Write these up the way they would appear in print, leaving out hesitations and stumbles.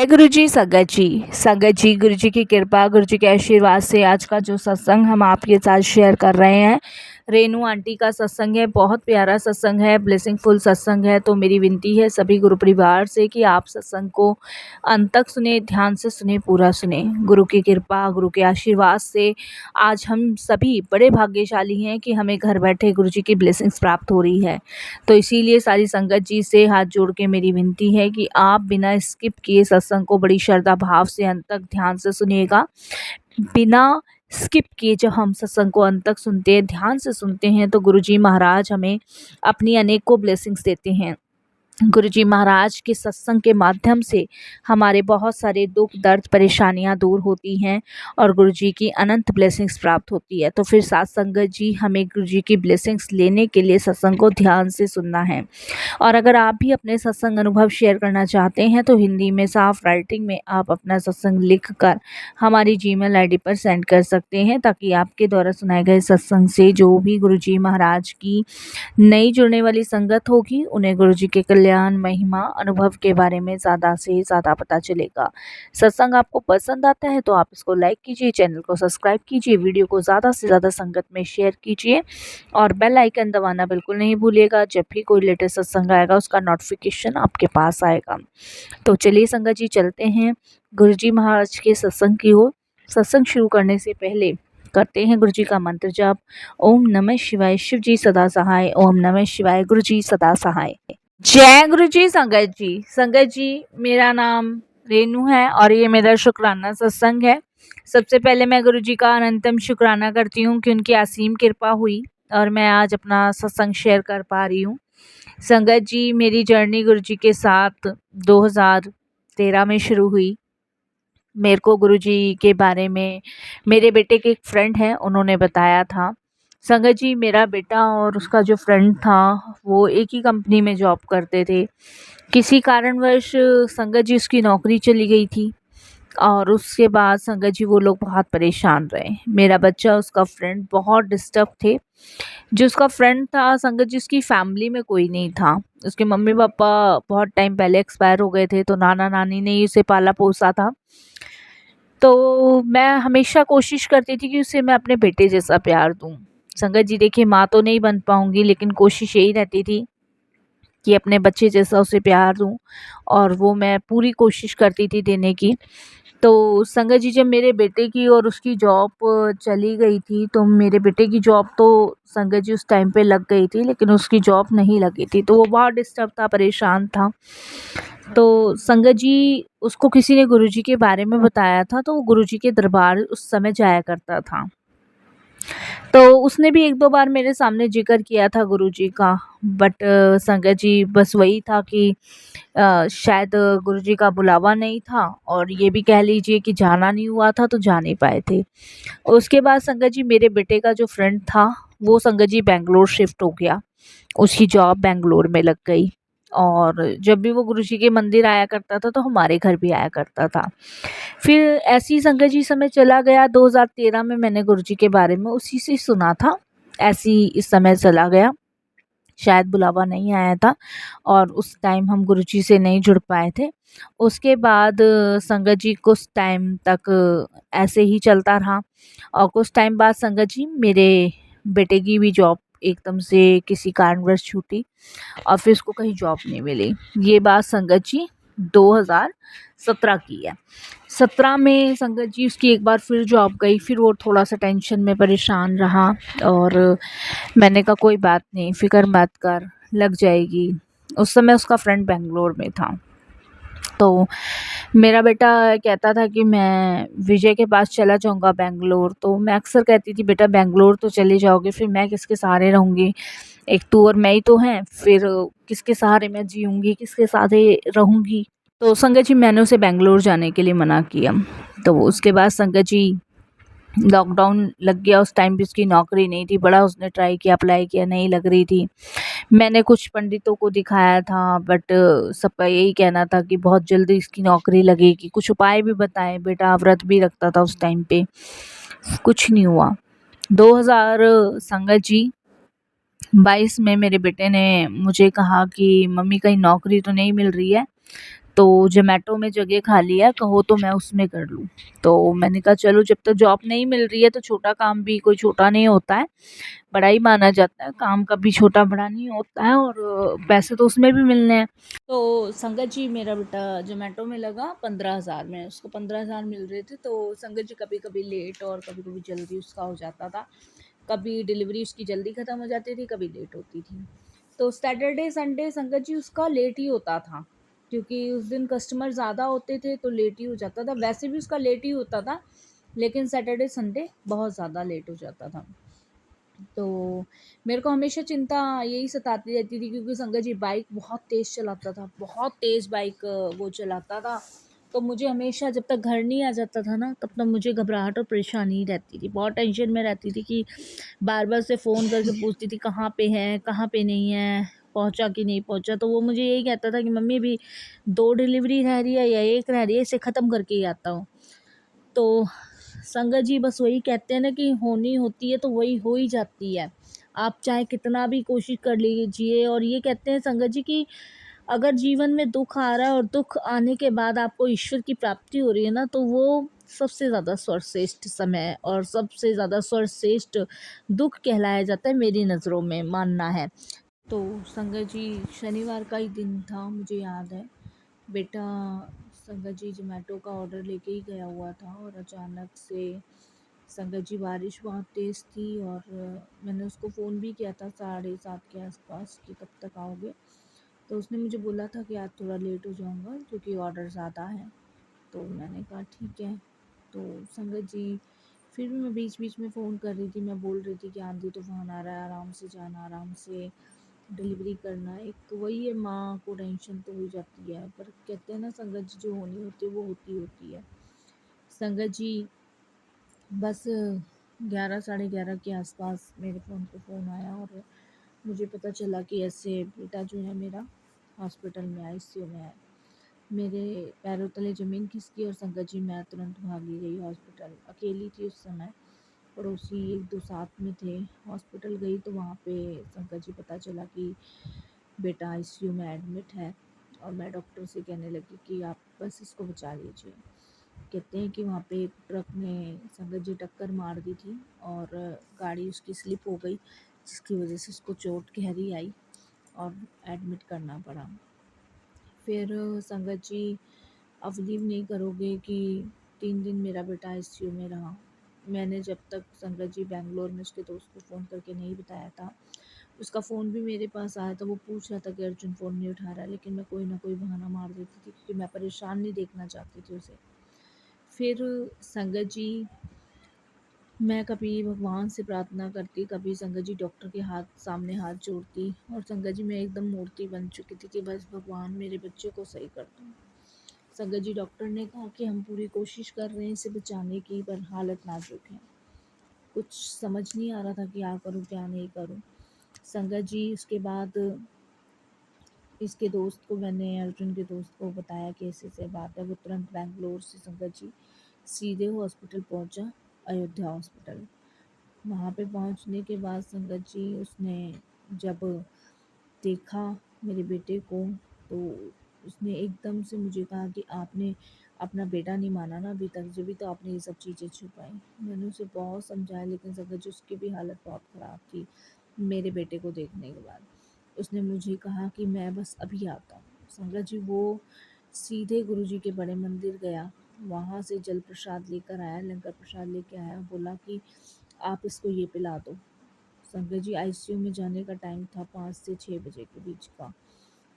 जय गुरु जी। संगत जी, गुरु जी की कृपा, गुरु जी के आशीर्वाद से आज का जो सत्संग हम आपके साथ शेयर कर रहे हैं, रेनू आंटी का सत्संग है। बहुत प्यारा सत्संग है, ब्लेसिंगफुल सत्संग है। तो मेरी विनती है सभी गुरु परिवार से कि आप सत्संग को अंत तक सुने, ध्यान से सुने, पूरा सुने। गुरु की कृपा, गुरु के आशीर्वाद से आज हम सभी बड़े भाग्यशाली हैं कि हमें घर बैठे गुरु जी की ब्लेसिंग्स प्राप्त हो रही है। तो इसीलिए सारी संगत जी से हाथ जोड़ के मेरी विनती है कि आप बिना स्किप किए सत्संग को बड़ी श्रद्धा भाव से अंत तक ध्यान से सुनिएगा। बिना स्किप किए जब हम सत्संग को अंत तक सुनते हैं, ध्यान से सुनते हैं, तो गुरुजी महाराज हमें अपनी अनेकों ब्लेसिंग्स देते हैं। गुरुजी महाराज के सत्संग के माध्यम से हमारे बहुत सारे दुख दर्द परेशानियां दूर होती हैं और गुरुजी की अनंत ब्लेसिंग्स प्राप्त होती है। तो फिर साथ संगत जी, हमें गुरुजी की ब्लेसिंग्स लेने के लिए सत्संग को ध्यान से सुनना है। और अगर आप भी अपने सत्संग अनुभव शेयर करना चाहते हैं तो हिंदी में साफ राइटिंग में आप अपना सत्संग लिख कर हमारी जीमेल आईडी पर सेंड कर सकते हैं, ताकि आपके द्वारा सुनाए गए सत्संग से जो भी गुरुजी महाराज की नई जुड़ने वाली संगत होगी उन्हें गुरुजी के कल्याण, महिमा, अनुभव के बारे में ज़्यादा से ज़्यादा पता चलेगा। सत्संग आपको पसंद आता है तो आप इसको लाइक कीजिए, चैनल को सब्सक्राइब कीजिए, वीडियो को ज़्यादा से ज़्यादा संगत में शेयर कीजिए और बेल आइकन दबाना बिल्कुल नहीं भूलिएगा। जब भी कोई लेटेस्ट सत्संग आएगा उसका नोटिफिकेशन आपके पास आएगा। तो चलिए संगत जी, चलते हैं गुरुजी महाराज के सत्संग की ओर। सत्संग शुरू करने से पहले करते हैं गुरुजी का मंत्र जाप। ओम नमः शिवाय, शिव जी सदा सहाय। ओम नमः शिवाय, गुरु जी सदा सहाय। जय गुरु जी। संगत जी, मेरा नाम रेनू है और ये मेरा शुक्राना सत्संग है। सबसे पहले मैं गुरु जी का अनंतम शुक्राना करती हूँ कि उनकी असीम कृपा हुई और मैं आज अपना सत्संग शेयर कर पा रही हूँ। संगत जी, मेरी जर्नी गुरु जी के साथ 2013 में शुरू हुई। मेरे को गुरुजी के बारे में मेरे बेटे के एक फ्रेंड हैं, उन्होंने बताया था। संगत जी, मेरा बेटा और उसका जो फ्रेंड था वो एक ही कंपनी में जॉब करते थे। किसी कारणवश संगत जी उसकी नौकरी चली गई थी और उसके बाद संगत जी वो लोग बहुत परेशान रहे। मेरा बच्चा, उसका फ्रेंड बहुत डिस्टर्ब थे। जो उसका फ्रेंड था संगत जी, उसकी फैमिली में कोई नहीं था। उसके मम्मी पापा बहुत टाइम पहले एक्सपायर हो गए थे, तो नाना नानी ने ही उसे पाला पोसा था। तो मैं हमेशा कोशिश करती थी कि उसे मैं अपने बेटे जैसा प्यार दूं। संगत जी देखिए, माँ तो नहीं बन पाऊंगी लेकिन कोशिश यही रहती थी कि अपने बच्चे जैसा उसे प्यार दूं और वो मैं पूरी कोशिश करती थी देने की। तो संगत जी, जब मेरे बेटे की और उसकी जॉब चली गई थी तो मेरे बेटे की जॉब तो संगत जी उस टाइम पे लग गई थी, लेकिन उसकी जॉब नहीं लगी थी। तो वो बहुत डिस्टर्ब था, परेशान था। तो संगत जी, उसको किसी ने गुरुजी के बारे में बताया था, तो वो गुरुजी के दरबार उस समय जाया करता था। तो उसने भी 1-2 बार मेरे सामने जिक्र किया था गुरुजी का, बट संगत जी बस वही था कि शायद गुरुजी का बुलावा नहीं था और ये भी कह लीजिए कि जाना नहीं हुआ था, तो जा नहीं पाए थे। उसके बाद संगत जी, मेरे बेटे का जो फ्रेंड था वो संगत जी बैंगलोर शिफ्ट हो गया। उसकी जॉब बैंगलोर में लग गई और जब भी वो गुरुजी के मंदिर आया करता था तो हमारे घर भी आया करता था। फिर ऐसी ही संगत जी समय चला गया। 2013 में मैंने गुरुजी के बारे में उसी से सुना था। ऐसी इस समय चला गया, शायद बुलावा नहीं आया था और उस टाइम हम गुरुजी से नहीं जुड़ पाए थे। उसके बाद संगत जी कुछ टाइम तक ऐसे ही चलता रहा और कुछ टाइम बाद संगत जी, मेरे बेटे की भी जॉब एकदम से किसी कारणवश छूटी और फिर उसको कहीं जॉब नहीं मिली। ये बात संगत जी 2017 की है। 17 में संगत जी उसकी एक बार फिर जॉब गई, फिर वो थोड़ा सा टेंशन में परेशान रहा और मैंने कहा कोई बात नहीं, फिक्र मत कर, लग जाएगी। उस समय उसका फ्रेंड बेंगलोर में था। तो मेरा बेटा कहता था कि मैं विजय के पास चला जाऊंगा बेंगलोर। तो मैं अक्सर कहती थी बेटा बेंगलोर तो चले जाओगे, फिर मैं किसके सहारे रहूँगी? एक तू और मैं ही तो हैं, फिर किसके सहारे मैं जीऊँगी, किसके सहारे रहूँगी? तो संगत जी, मैंने उसे बेंगलोर जाने के लिए मना किया। तो उसके बाद संगत जी लॉकडाउन लग गया। उस टाइम भी उसकी नौकरी नहीं थी। बड़ा उसने ट्राई किया, अप्लाई किया, नहीं लग रही थी। मैंने कुछ पंडितों को दिखाया था बट सबका यही कहना था कि बहुत जल्दी इसकी नौकरी लगेगी। कुछ उपाय भी बताए, बेटा व्रत भी रखता था उस टाइम पे, कुछ नहीं हुआ। 2000 संगत जी 22 में मेरे बेटे ने मुझे कहा कि मम्मी कहीं नौकरी तो नहीं मिल रही है? तो ज़ोमैटो में जगह खाली है, कहो तो मैं उसमें कर लूँ। तो मैंने कहा चलो जब तक जॉब नहीं मिल रही है तो छोटा काम भी कोई छोटा नहीं होता है, बड़ा ही माना जाता है, काम कभी छोटा बड़ा नहीं होता है और पैसे तो उसमें भी मिलने हैं। तो संगत जी मेरा बेटा ज़ोमैटो में लगा 15,000 में, उसको 15,000 मिल रहे थे। तो संगत जी कभी कभी लेट और कभी कभी जल्दी उसका हो जाता था, कभी डिलीवरी उसकी जल्दी ख़त्म हो जाती थी, कभी लेट होती थी। तो सैटरडे संडे संगत जी उसका लेट ही होता था, क्योंकि उस दिन कस्टमर ज़्यादा होते थे तो लेट ही हो जाता था। वैसे भी उसका लेट ही होता था, लेकिन सैटरडे संडे बहुत ज़्यादा लेट हो जाता था। तो मेरे को हमेशा चिंता यही सताती रहती थी, क्योंकि संगत जी बाइक बहुत तेज़ चलाता था, बहुत तेज़ बाइक वो चलाता था। तो मुझे हमेशा जब तक घर नहीं आ जाता था ना, तब तक मुझे घबराहट और परेशानी रहती थी, बहुत टेंशन में रहती थी कि बार बार से फ़ोन करके पूछती थी कहाँ पे है, कहाँ पे नहीं है, पहुँचा कि नहीं पहुँचा। तो वो मुझे यही कहता था कि मम्मी अभी 2 डिलीवरी रह रही है या 1 रह रही है, इसे ख़त्म करके ही आता हूँ। तो संगत जी बस वही कहते हैं ना कि होनी होती है तो वही हो ही जाती है, आप चाहे कितना भी कोशिश कर लीजिए। और ये कहते हैं संगत जी कि अगर जीवन में दुख आ रहा है और दुख आने के बाद आपको ईश्वर की प्राप्ति हो रही है ना, तो वो सबसे ज़्यादा सर्वश्रेष्ठ समय है और सबसे ज़्यादा सर्वश्रेष्ठ दुख कहलाया जाता है, मेरी नज़रों में मानना है। तो संगत जी शनिवार का ही दिन था, मुझे याद है। बेटा संगत जी ज़ोमैटो का ऑर्डर लेके ही गया हुआ था और अचानक से संगत जी बारिश बहुत तेज़ थी और मैंने उसको फ़ोन भी किया था 7:30 के आसपास कि कब तक आओगे। तो उसने मुझे बोला था कि आज थोड़ा लेट हो जाऊँगा क्योंकि ऑर्डर ज़्यादा है। तो मैंने कहा ठीक है। तो संगत जी फिर भी मैं बीच बीच में फ़ोन कर रही थी, मैं बोल रही थी कि आंधी तूफान आ रहा है, आराम से जाना, आराम से डिलीवरी करना। एक तो वही है, माँ को टेंशन तो हो जाती है, पर कहते हैं ना संगत जी जो होनी होती है वो होती होती है। संगत जी बस 11 साढ़े 11 के आसपास मेरे फ़ोन पे फ़ोन आया और मुझे पता चला कि ऐसे बेटा जो है मेरा हॉस्पिटल में आईसीयू में है। मेरे पैरों तले ज़मीन खिसकी और संगत जी मैं तुरंत भागी गई हॉस्पिटल। अकेली थी उस समय, पड़ोसी 1-2 साथ में थे। हॉस्पिटल गई तो वहाँ पे संगत जी पता चला कि बेटा आईसीयू में एडमिट है और मैं डॉक्टर से कहने लगी कि आप बस इसको बचा लीजिए। कहते हैं कि वहाँ पे एक ट्रक ने संगत जी टक्कर मार दी थी और गाड़ी उसकी स्लिप हो गई, जिसकी वजह से उसको चोट गहरी आई और एडमिट करना पड़ा। फिर संगत जी अब बिलीव नहीं करोगे कि 3 दिन मेरा बेटा आईसीयू में रहा। मैंने जब तक संगत जी बैंगलोर में उसके दोस्त को फ़ोन करके नहीं बताया था, उसका फ़ोन भी मेरे पास आया था, वो पूछ रहा था कि अर्जुन फ़ोन नहीं उठा रहा है, लेकिन मैं कोई ना कोई बहाना मार देती थी क्योंकि मैं परेशान नहीं देखना चाहती थी उसे। फिर संगत जी मैं कभी भगवान से प्रार्थना करती, कभी संगत जी डॉक्टर के सामने हाथ जोड़ती और संगत जी मैं एकदम मूर्ति बन चुकी थी कि बस भगवान मेरे बच्चे को सही कर दो। संगत जी डॉक्टर ने कहा कि हम पूरी कोशिश कर रहे हैं इसे बचाने की, पर हालत नाजुक है। कुछ समझ नहीं आ रहा था कि क्या करूँ क्या नहीं करूँ। संगत जी उसके बाद इसके दोस्त को, मैंने अर्जुन के दोस्त को बताया कि ऐसे बात है। वो तुरंत बैंगलोर से संगत जी सीधे हॉस्पिटल पहुंचा, अयोध्या हॉस्पिटल। वहाँ पे पहुँचने के बाद संगत जी उसने जब देखा मेरे बेटे को, तो उसने एकदम से मुझे कहा कि आपने अपना बेटा नहीं माना ना अभी तक, जब भी तो आपने ये सब चीज़ें छुपाई। मैंने उसे बहुत समझाया, लेकिन संगत जी उसकी भी हालत बहुत ख़राब थी मेरे बेटे को देखने के बाद। उसने मुझे कहा कि मैं बस अभी आता हूँ। संगत जी वो सीधे गुरुजी के बड़े मंदिर गया, वहाँ से जल प्रसाद लेकर आया, लंगर प्रसाद लेके आया, बोला कि आप इसको ये पिला दो। संगत जी आईसीयू में जाने का टाइम था 5 से 6 बजे के बीच का।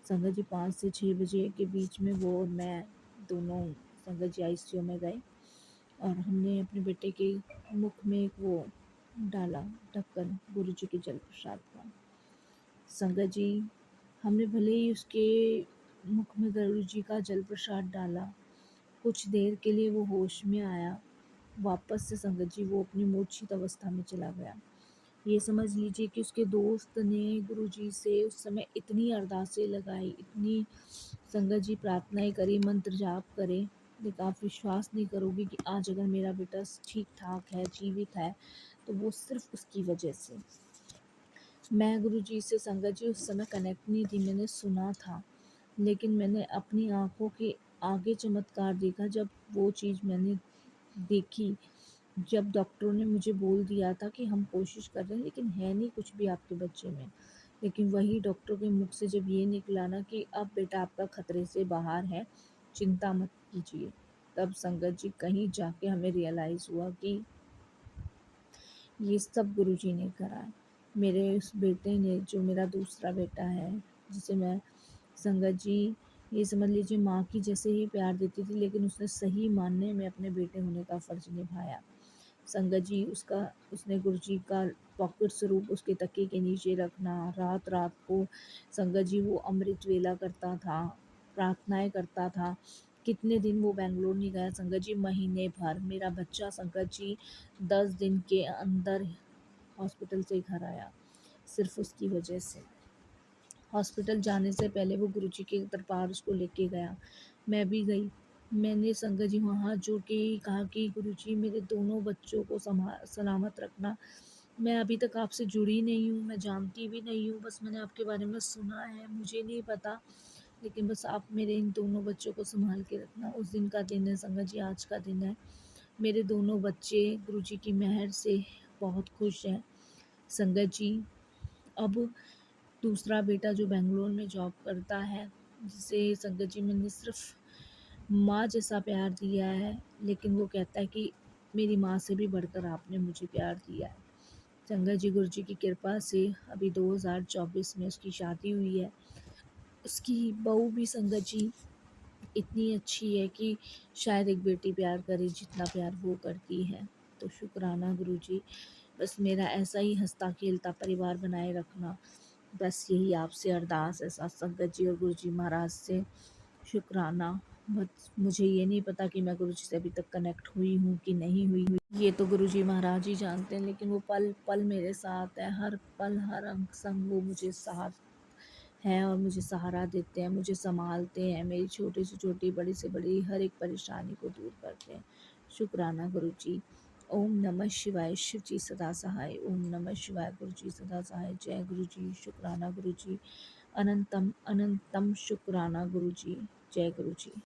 संगत जी 5 से 6 बजे के बीच में वो और मैं दोनों संगत जी आईसीयू में गए और हमने अपने बेटे के मुख में एक वो डाला ढक्कन गुरुजी के जल प्रसाद का। संगत जी हमने भले ही उसके मुख में गुरुजी का जल प्रसाद डाला, कुछ देर के लिए वो होश में आया, वापस से संगत जी वो अपनी मूर्छित अवस्था में चला गया। ये समझ लीजिए कि उसके दोस्त ने गुरुजी से उस समय इतनी अरदासें लगाई, इतनी संगत जी प्रार्थनाएं करी, मंत्र जाप करे, लेकिन आप विश्वास नहीं करोगे कि आज अगर मेरा बेटा ठीक ठाक है, जीवित है, तो वो सिर्फ उसकी वजह से। मैं गुरुजी से संगत जी उस समय कनेक्ट नहीं थी, मैंने सुना था लेकिन मैंने अपनी आँखों के आगे चमत्कार देखा जब वो चीज़ मैंने देखी, जब डॉक्टरों ने मुझे बोल दिया था कि हम कोशिश कर रहे हैं लेकिन है नहीं कुछ भी आपके बच्चे में। लेकिन वही डॉक्टर के मुख से जब ये निकला ना कि अब बेटा आपका खतरे से बाहर है, चिंता मत कीजिए। तब संगत जी कहीं जाके हमें रियलाइज़ हुआ कि ये सब गुरुजी ने करा है। मेरे उस बेटे ने, जो मेरा दूसरा बेटा है, जिसे मैं, संगत जी, ये समझ लीजिए माँ की जैसे ही प्यार देती थी, लेकिन उसने सही मायने में अपने बेटे होने का फ़र्ज़ निभाया। संगत जी, उसने गुरुजी का पॉकेट स्वरूप उसके तकिए के नीचे रखना, रात-रात को संगत जी वो अमृत वेला करता था, प्रार्थनाएँ करता था। कितने दिन वो बैंगलोर नहीं गया संगत जी, महीने भर। मेरा बच्चा संगत जी 10 दिन के अंदर हॉस्पिटल से घर आया, सिर्फ़ उसकी वजह से। हॉस्पिटल जाने से पहले वो गुरुजी के दरबार उसको लेके गया, मैं भी गई। मैंने संगत जी वहाँ हाथ जोड़ के ही कहा कि गुरुजी मेरे दोनों बच्चों को सलामत रखना। मैं अभी तक आपसे जुड़ी नहीं हूँ, मैं जानती भी नहीं हूँ, बस मैंने आपके बारे में सुना है, मुझे नहीं पता, लेकिन बस आप मेरे इन दोनों बच्चों को सँभाल के रखना। उस दिन का दिन है संगत जी, आज का दिन है। मेरे दोनों बच्चे गुरुजी की मेहर से बहुत खुश हैं। संगत जी, अब दूसरा बेटा जो बैंगलोर में जॉब करता है, जिसे संगत जी मैंने सिर्फ़ माँ जैसा प्यार दिया है, लेकिन वो कहता है कि मेरी माँ से भी बढ़कर आपने मुझे प्यार दिया है। संगत जी, गुरुजी की कृपा से अभी 2024 में उसकी शादी हुई है। उसकी बहू भी संगत जी इतनी अच्छी है कि शायद एक बेटी प्यार करे जितना प्यार वो करती है। तो शुक्राना गुरुजी, बस मेरा ऐसा ही हँसता-खेलता परिवार बनाए रखना, बस यही आपसे अरदास है संगत जी और गुरुजी महाराज से। शुक्राना। बस मुझे ये नहीं पता कि मैं गुरुजी से अभी तक कनेक्ट हुई हूँ कि नहीं हुई, ये तो गुरुजी महाराज ही जानते हैं, लेकिन वो पल-पल मेरे साथ है, हर पल, हर अंग संग वो मुझे साथ हैं और मुझे सहारा देते हैं, मुझे सँभालते हैं, मेरी छोटी से छोटी, बड़ी से बड़ी हर एक परेशानी को दूर करते हैं। शुक्राना गुरुजी। ओम नमः शिवाय, शिव जी सदा सहाय। ओम नमः शिवाय, गुरुजी सदा सहाय। जय गुरुजी, शुक्राना गुरुजी। अनंतम अनंतम शुक्राना गुरुजी। जय गुरुजी।